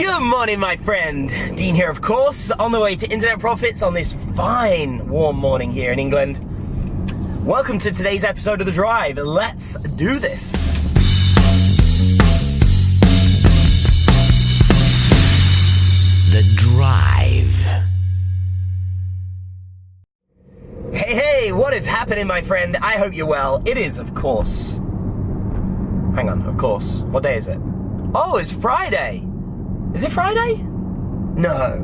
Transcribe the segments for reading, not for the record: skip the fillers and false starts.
Good morning, my friend. Dean here, of course, on the way to internet profits on this fine, warm morning here in England. Welcome to today's episode of The Drive. Let's do this. The Drive. Hey, what is happening, my friend? I hope you're well. It is, of course. Hang on, of course. What day is it? Oh, it's Friday. Is it Friday? No.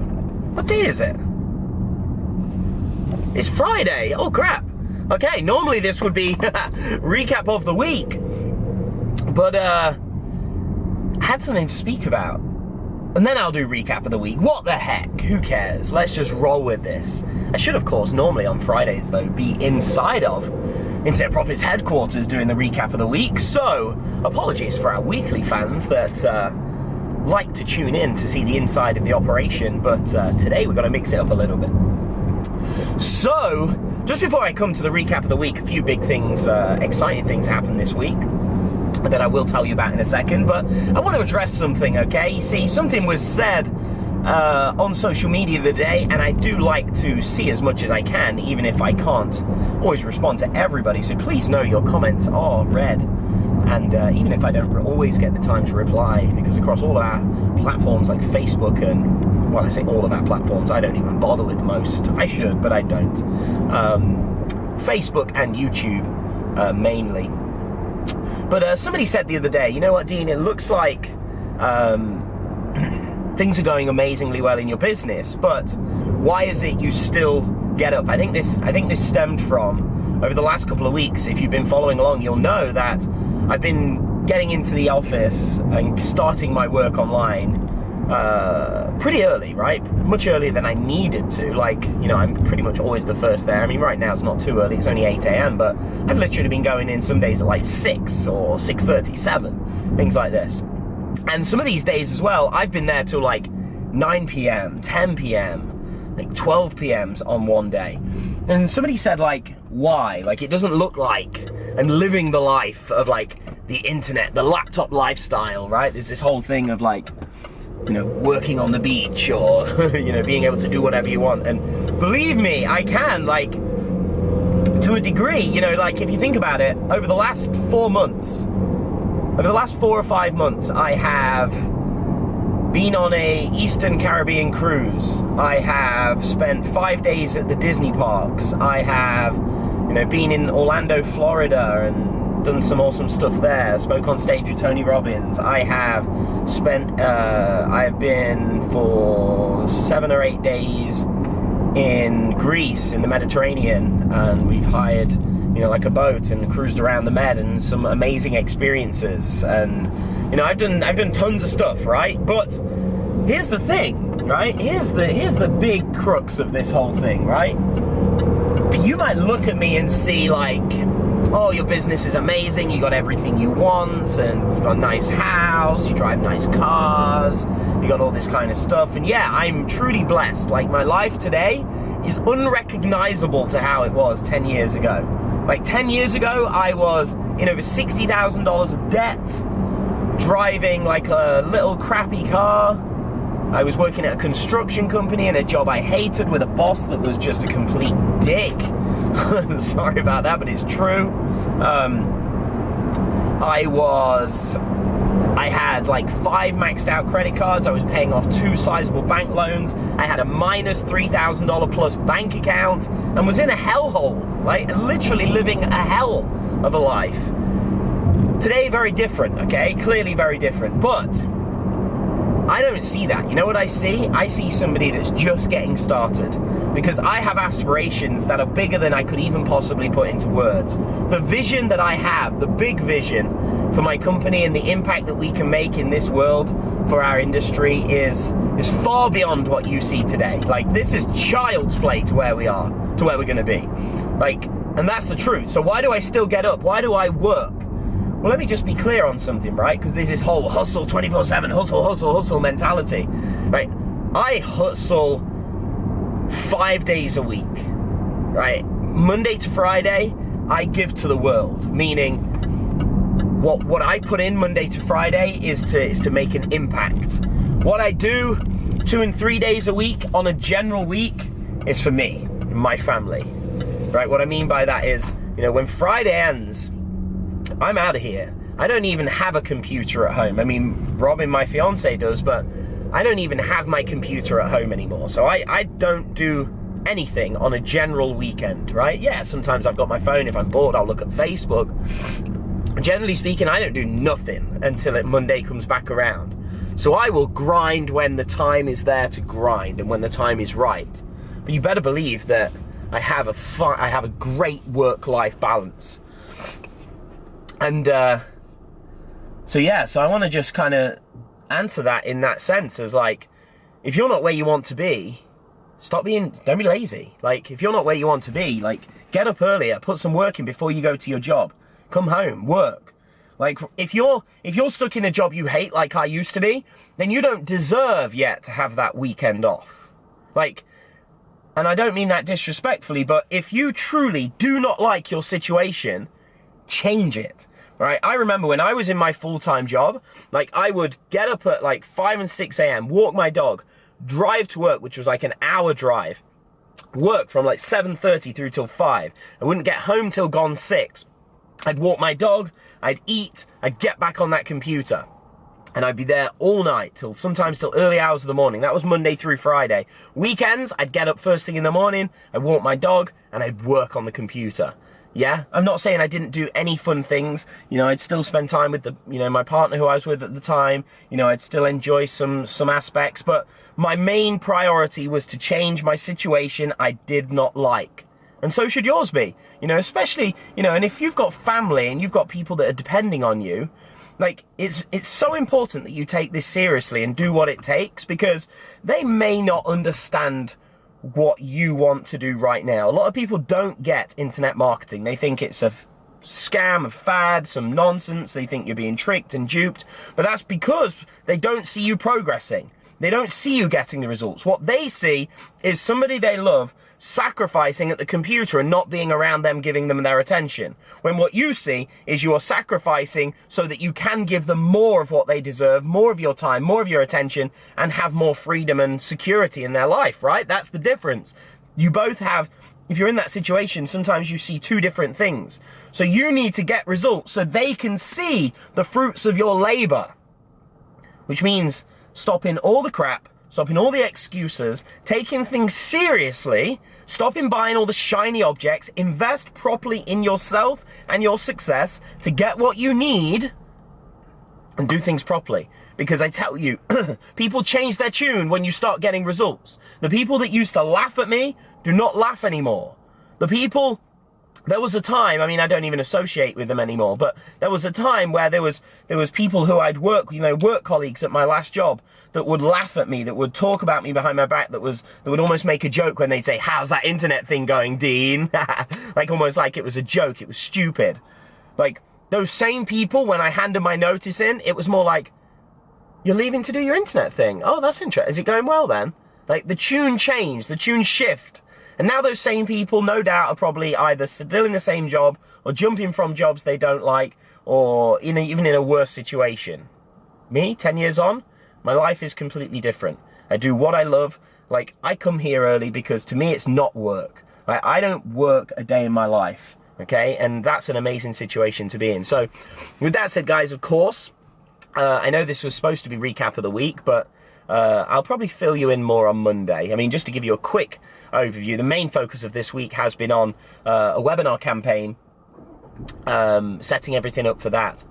What day is it? It's Friday. Oh, crap. Okay, normally this would be recap of the week. But, I had something to speak about. And then I'll do recap of the week. What the heck? Who cares? Let's just roll with this. I should, of course, normally on Fridays, though, be inside of Internet Profits headquarters doing the recap of the week. So, apologies for our weekly fans that like to tune in to see the inside of the operation. But today, we're going to mix it up a little bit. So, just before I come to the recap of the week, a few big things, exciting things happened this week that I will tell you about in a second, but I want to address something, okay? You see, something was said on social media the other day, and I do like to see as much as I can, even if I can't always respond to everybody, so please know your comments are read, and even if I don't always get the time to reply, because across all of our platforms like Facebook and, well, I say all of our platforms, I don't even bother with most. I should, but I don't. Facebook and YouTube mainly. But somebody said the other day, you know what, Dean, it looks like things are going amazingly well in your business, but why is it you still get up? I think this stemmed from, over the last couple of weeks, if you've been following along, you'll know that I've been getting into the office and starting my work online pretty early, right? Much earlier than I needed to. Like, you know, I'm pretty much always the first there. I mean, right now it's not too early, it's only 8 a.m, but I've literally been going in some days at like 6 or 6:30, 7, things like this. And some of these days as well, I've been there till like 9 p.m, 10 p.m, like 12 p.m on one day. And somebody said, like, why? Like, it doesn't look like I'm living the life of, like, the internet, the laptop lifestyle, right? There's this whole thing of, like, you know, working on the beach or, you know, being able to do whatever you want. And believe me, I can, like, to a degree, you know, like, if you think about it, over the last 4 months, over the last 4 or 5 months, I have been on a Eastern Caribbean cruise. I have spent 5 days at the Disney parks. I have, you know, been in Orlando, Florida, and done some awesome stuff there. Spoke on stage with Tony Robbins. I have spent, I have been for 7 or 8 days in Greece, in the Mediterranean, and we've hired, you know, like a boat and cruised around the Med, and some amazing experiences. And, you know, I've done tons of stuff, right? But here's the thing, right? Here's the big crux of this whole thing, right? You might look at me and see, like, oh, your business is amazing, you got everything you want, and you got a nice house, you drive nice cars, you got all this kind of stuff, and yeah, I'm truly blessed. Like, my life today is unrecognizable to how it was 10 years ago. Like, 10 years ago, I was in over $60,000 of debt, driving like a little crappy car. I was working at a construction company in a job I hated with a boss that was just a complete dick. Sorry about that, but it's true. I had like 5 maxed out credit cards. I was paying off 2 sizable bank loans. I had a minus $3,000 plus bank account and was in a hellhole, like literally living a hell of a life. Today, very different, okay? Clearly very different, but I don't see that. You know what I see? I see somebody that's just getting started, because I have aspirations that are bigger than I could even possibly put into words. The vision that I have, the big vision for my company and the impact that we can make in this world for our industry is far beyond what you see today. Like, this is child's play to where we are, to where we're gonna be. Like, and that's the truth. So why do I still get up? Why do I work? Well, let me just be clear on something, right? Because there's this whole hustle 24/7, hustle mentality, right? I hustle 5 days a week, right? Monday to Friday, I give to the world, meaning what I put in Monday to Friday is to make an impact What I do 2 and 3 days a week on a general week is for me and my family, right? What I mean by that is, you know, when Friday ends, I'm out of here. I don't even have a computer at home. I mean, Robin, my fiance, does, but I don't even have my computer at home anymore. So I don't do anything on a general weekend, right? Yeah, sometimes I've got my phone. If I'm bored, I'll look at Facebook. Generally speaking, I don't do nothing until Monday comes back around. So I will grind when the time is there to grind and when the time is right. But you better believe that I have a great work-life balance. And so I want to just kind of answer that in that sense as like, if you're not where you want to be, don't be lazy. Like, if you're not where you want to be, like, get up earlier, put some work in before you go to your job. Come home, work. Like, if you're stuck in a job you hate like I used to be, then you don't deserve yet to have that weekend off. Like, and I don't mean that disrespectfully, but if you truly do not like your situation, change it, right? I remember when I was in my full-time job, like, I would get up at like 5 and 6 a.m., walk my dog, drive to work, which was like an hour drive, work from like 7:30 through till 5. I wouldn't get home till gone 6. I'd walk my dog, I'd eat, I'd get back on that computer. And I'd be there all night, sometimes till early hours of the morning. That was Monday through Friday. Weekends, I'd get up first thing in the morning, I'd walk my dog, and I'd work on the computer. Yeah, I'm not saying I didn't do any fun things. You know, I'd still spend time with my partner who I was with at the time. You know, I'd still enjoy some aspects, but my main priority was to change my situation I did not like. And so should yours be, you know, especially, you know, and if you've got family and you've got people that are depending on you, like, it's so important that you take this seriously and do what it takes, because they may not understand what you want to do right now. A lot of people don't get internet marketing. They think it's a scam, a fad, some nonsense. They think you're being tricked and duped, but that's because they don't see you progressing. They don't see you getting the results. What they see is somebody they love sacrificing at the computer and not being around them, giving them their attention. When what you see is you are sacrificing so that you can give them more of what they deserve, more of your time, more of your attention, and have more freedom and security in their life, right? That's the difference. You both have, if you're in that situation, sometimes you see two different things. So you need to get results so they can see the fruits of your labor, which means stopping all the crap, stopping all the excuses, taking things seriously, stopping buying all the shiny objects, invest properly in yourself and your success to get what you need, and do things properly. Because I tell you, people change their tune when you start getting results. The people that used to laugh at me do not laugh anymore. There was a time, I mean, I don't even associate with them anymore, but there was a time where there was people who I'd work colleagues at my last job that would laugh at me, that would talk about me behind my back, that would almost make a joke when they'd say, "How's that internet thing going, Dean?" Like, almost like it was a joke, it was stupid. Like, those same people, when I handed my notice in, it was more like, "You're leaving to do your internet thing? Oh, that's interesting. Is it going well then?" Like, the tune changed, the tune shift. And now those same people, no doubt, are probably either still in the same job or jumping from jobs they don't like, or even in a worse situation. Me, 10 years on, my life is completely different. I do what I love. Like, I come here early because to me it's not work. Like, I don't work a day in my life, okay? And that's an amazing situation to be in. So, with that said, guys, of course, I know this was supposed to be recap of the week, but I'll probably fill you in more on Monday. I mean, just to give you a quick overview, the main focus of this week has been on a webinar campaign, setting everything up for that,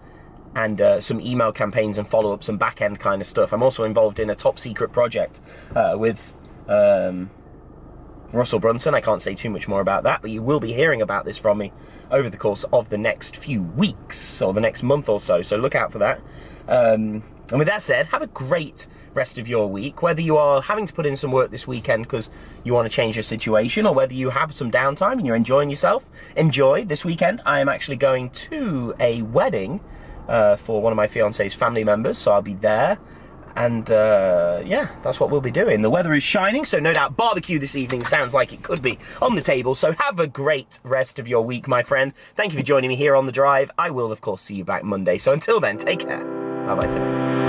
and some email campaigns and follow-ups and back-end kind of stuff. I'm also involved in a top-secret project with Russell Brunson. I can't say too much more about that, but you will be hearing about this from me over the course of the next few weeks, or the next month or so, so look out for that. And with that said, have a great rest of your week, whether you are having to put in some work this weekend because you want to change your situation, or whether you have some downtime and you're enjoying yourself. Enjoy. This weekend I am actually going to a wedding for one of my fiance's family members, so I'll be there, and yeah, that's what we'll be doing. The weather is shining, so no doubt barbecue this evening sounds like it could be on the table. So have a great rest of your week, my friend. Thank you for joining me here on The Drive. I will, of course, see you back Monday, so until then, take care. Bye-bye for now.